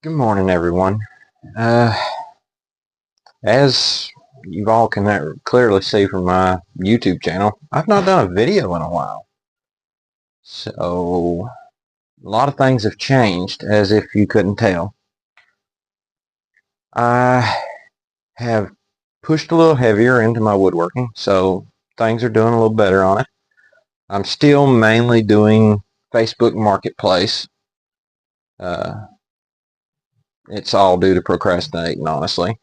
Good morning, everyone. Uh, as you all can clearly see from my YouTube channel, I've not done a video in a while. So, a lot of things have changed, as if you couldn't tell. I have pushed a little heavier into my woodworking, so things are doing a little better on it. I'm still mainly doing Facebook Marketplace. It's all due to procrastinating, honestly.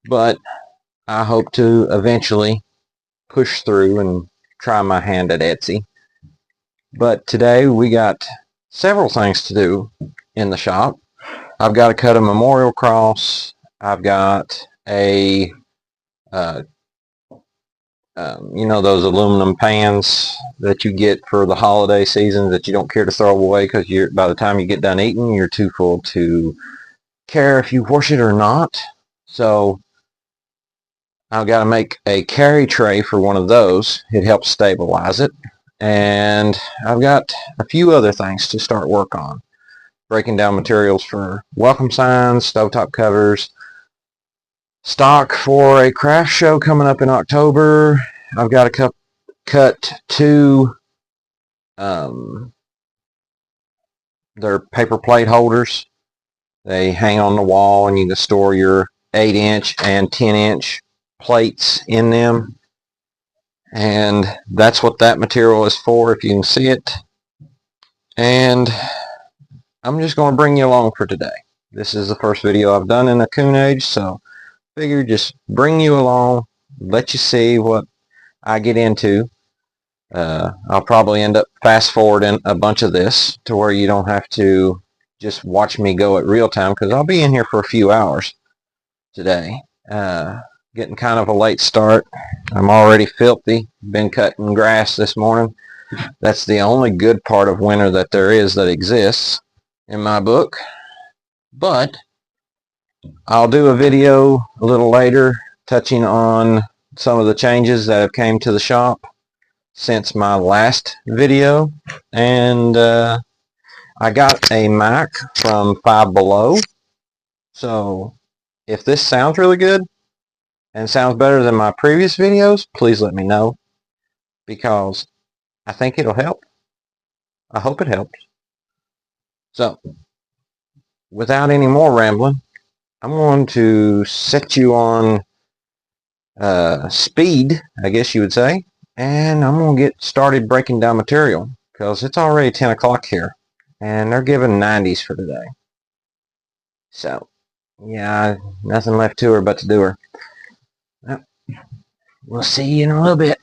But I hope to eventually push through and try my hand at Etsy. But today we got several things to do in the shop. I've got to cut a memorial cross. I've got a, uh, those aluminum pans that you get for the holiday season that you don't care to throw away because by the time you get done eating, you're too full to care if you wash it or not. So I've got to make a carry tray for one of those. It helps stabilize it. And I've got a few other things to start work on. Breaking down materials for welcome signs, stovetop covers, stock for a craft show coming up in October. I've got to cut two they're paper plate holders. They hang on the wall and you can store your 8-inch and 10-inch plates in them. And that's what that material is for, if you can see it. And I'm just going to bring you along for today. This is the first video I've done in the Coon Age, so figure just bring you along, let you see what I get into. I'll probably end up fast forwarding a bunch of this to where you don't have to just watch me go at real time, because I'll be in here for a few hours today. Getting kind of a late start. I'm already filthy. Been cutting grass this morning. That's the only good part of winter that there is that exists in my book. But I'll do a video a little later touching on some of the changes that have came to the shop since my last video. And I got a Mac from Five Below. So if this sounds really good and sounds better than my previous videos, please let me know, because I think it'll help. I hope it helps. So, without any more rambling, I'm going to set you on speed, I guess you would say, and I'm going to get started breaking down material, because it's already 10 o'clock here, and they're giving 90s for today. So, yeah, nothing left to her but to do her. Well, we'll see you in a little bit.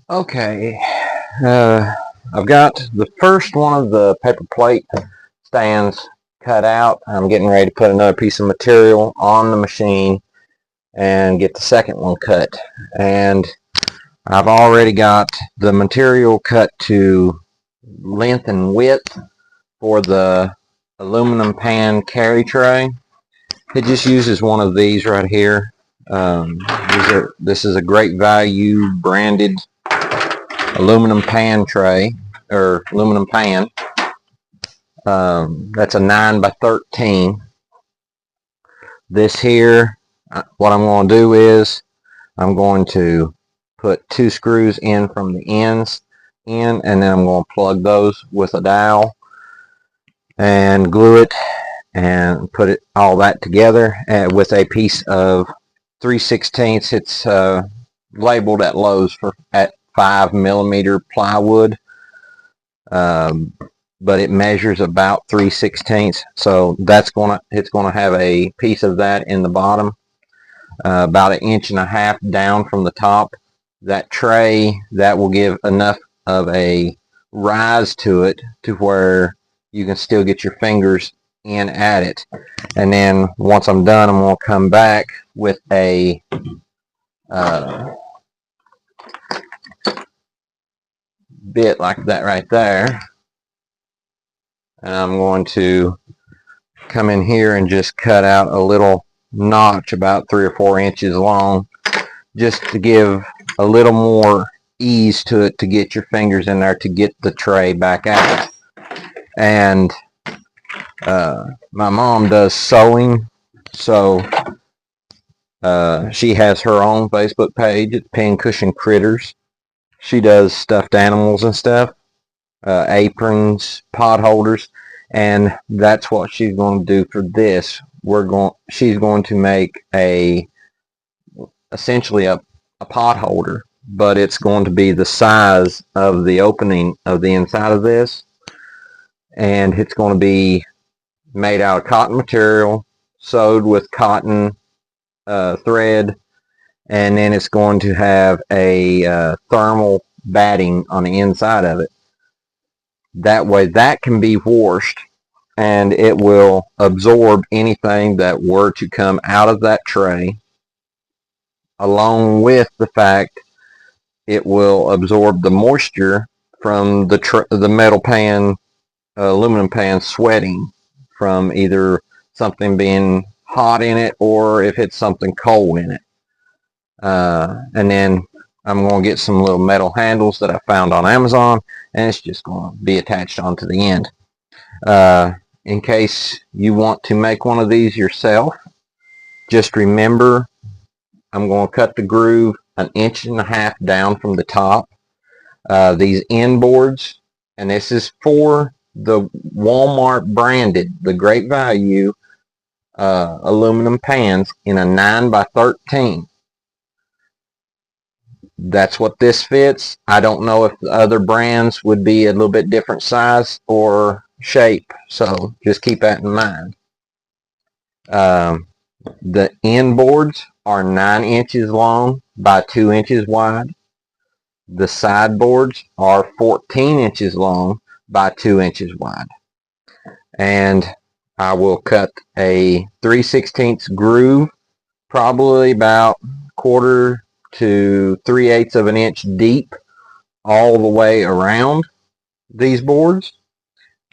Okay, I've got the first one of the paper plate stands cut out. I'm getting ready to put another piece of material on the machine and get the second one cut. And I've already got the material cut to length and width for the aluminum pan carry tray. It just uses one of these right here. This is a Great Value branded aluminum pan tray, or aluminum pan. That's a 9 by 13. This here, what I'm going to do is I'm going to put 2 screws in from the ends in, and then I'm going to plug those with a dowel and glue it and put it all that together with a piece of 3/16. It's labeled at Lowe's at 5mm plywood, but it measures about 3/16. So it's gonna have a piece of that in the bottom, about 1.5 inches down from the top. That tray, that will give enough of a rise to it to where you can still get your fingers in at it. And then once I'm done, I'm going to come back with a bit like that right there, and I'm going to come in here and just cut out a little notch about 3 or 4 inches long, just to give a little more ease to it, to get your fingers in there to get the tray back out. And my mom does sewing, so she has her own Facebook page. It's Pincushion Critters. She does stuffed animals and stuff, aprons, pot holders, and that's what she's going to do for this. She's going to make essentially a pot holder, but it's going to be the size of the opening of the inside of this, and it's going to be made out of cotton material, sewed with cotton thread, and then it's going to have a thermal batting on the inside of it. That way that can be washed, and it will absorb anything that were to come out of that tray, along with the fact it will absorb the moisture from the metal pan, aluminum pan sweating from either something being hot in it or if it's something cold in it. And then I'm going to get some little metal handles that I found on Amazon, and it's just going to be attached onto the end. In case you want to make one of these yourself, just remember I'm going to cut the groove 1.5 inches down from the top. These end boards, and this is for the Walmart branded, the Great Value aluminum pans in a 9 by 13. That's what this fits. I don't know if the other brands would be a little bit different size or shape, so just keep that in mind. The end boards are 9 inches long by 2 inches wide. The side boards are 14 inches long by 2 inches wide. And I will cut a 3/16 groove, probably about 1/4 to 3/8 of an inch deep, all the way around these boards,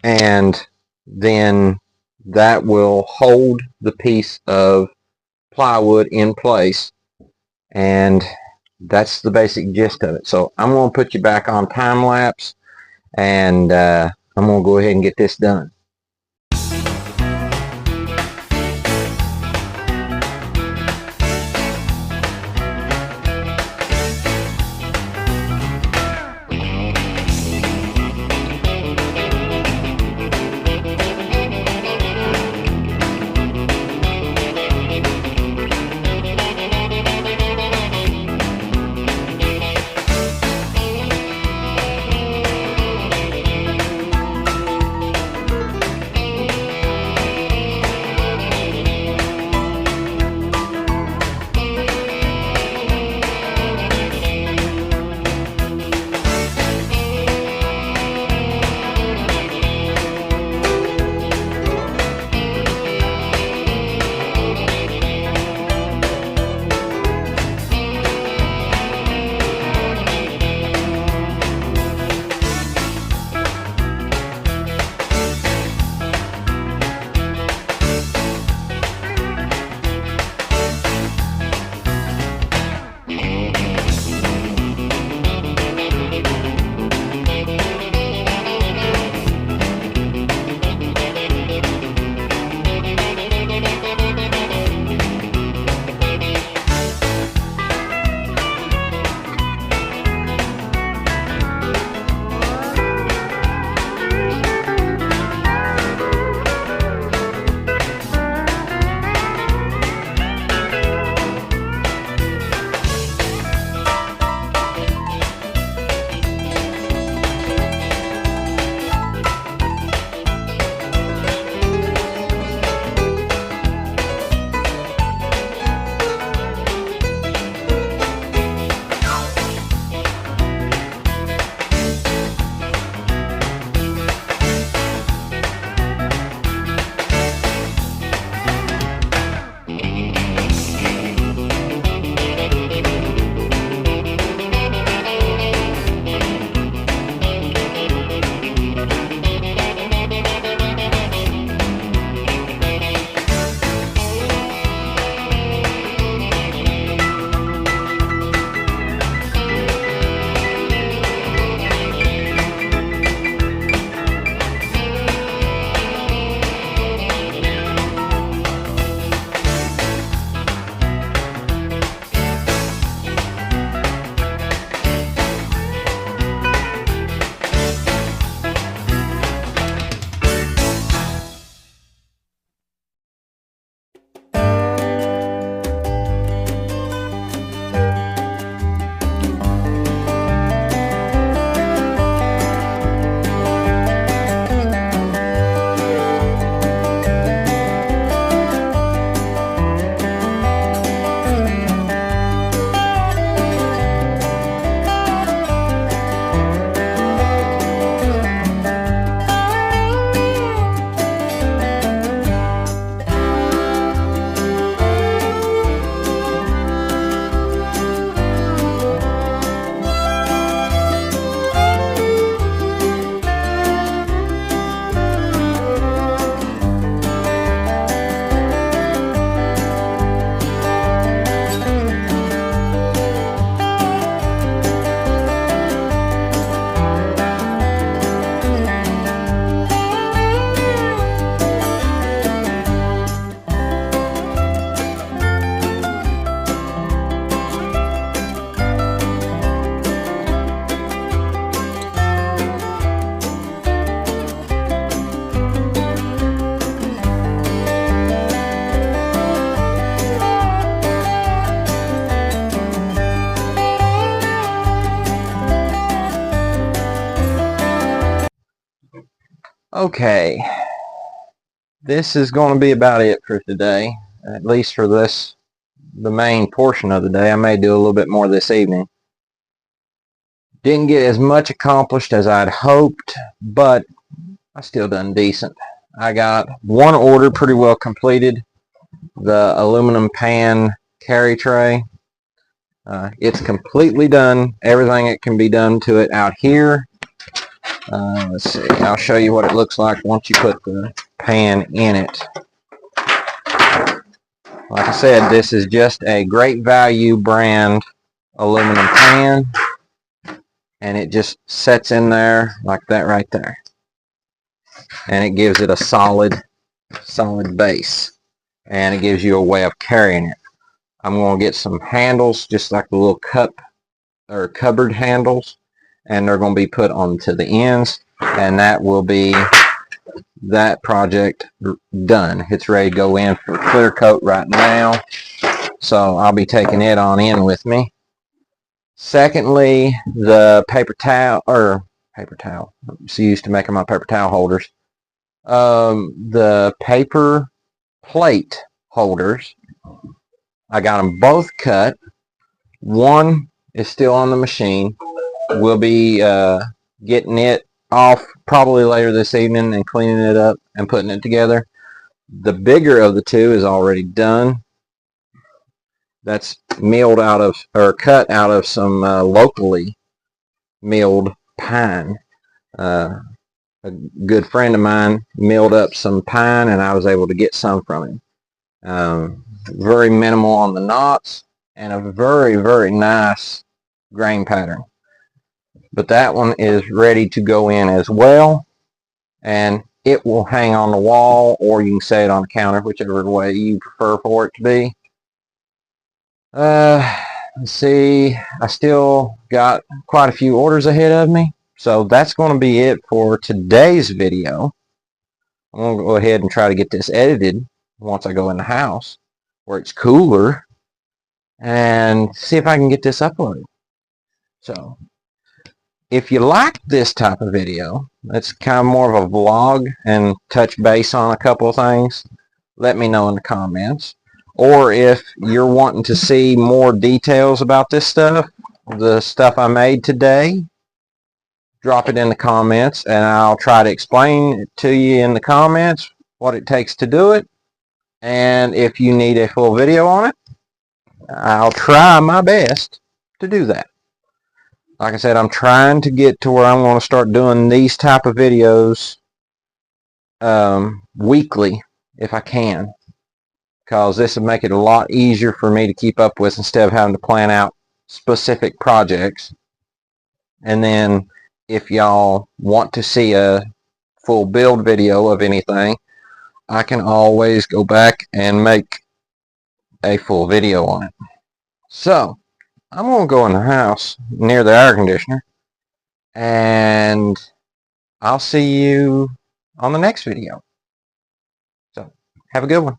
and then that will hold the piece of plywood in place, and that's the basic gist of it. So I'm going to put you back on time lapse, and I'm going to go ahead and get this done. Okay, this is going to be about it for today, at least for the main portion of the day. I may do a little bit more this evening. Didn't get as much accomplished as I'd hoped, but I still done decent. I got one order pretty well completed, the aluminum pan carry tray. It's completely done, everything that can be done to it out here. Let's see, I'll show you what it looks like once you put the pan in it. Like I said, this is just a Great Value brand aluminum pan, and it just sets in there like that right there, and it gives it a solid base, and it gives you a way of carrying it. I'm going to get some handles, just like the little cup or cupboard handles, and they're going to be put onto the ends, and that will be that project done. It's ready to go in for clear coat right now, so I'll be taking it on in with me. Secondly, the paper towel it's used to making my paper towel holders. The paper plate holders, I got them both cut. One is still on the machine. We'll be getting it off probably later this evening and cleaning it up and putting it together. The bigger of the two is already done. That's milled out of, or cut out of some locally milled pine. A good friend of mine milled up some pine, and I was able to get some from him. Very minimal on the knots, and a very, very nice grain pattern. But that one is ready to go in as well, and it will hang on the wall, or you can set it on the counter, whichever way you prefer for it to be. Let's see, I still got quite a few orders ahead of me, so that's going to be it for today's video. I'm going to go ahead and try to get this edited once I go in the house where it's cooler, and see if I can get this uploaded. So if you like this type of video, it's kind of more of a vlog and touch base on a couple of things, let me know in the comments. Or if you're wanting to see more details about this stuff, the stuff I made today, drop it in the comments, and I'll try to explain it to you in the comments what it takes to do it. And if you need a full video on it, I'll try my best to do that. Like I said, I'm trying to get to where I'm going to start doing these type of videos weekly if I can, because this will make it a lot easier for me to keep up with instead of having to plan out specific projects. And then if y'all want to see a full build video of anything, I can always go back and make a full video on it. So I'm going to go in the house near the air conditioner, and I'll see you on the next video. So have a good one.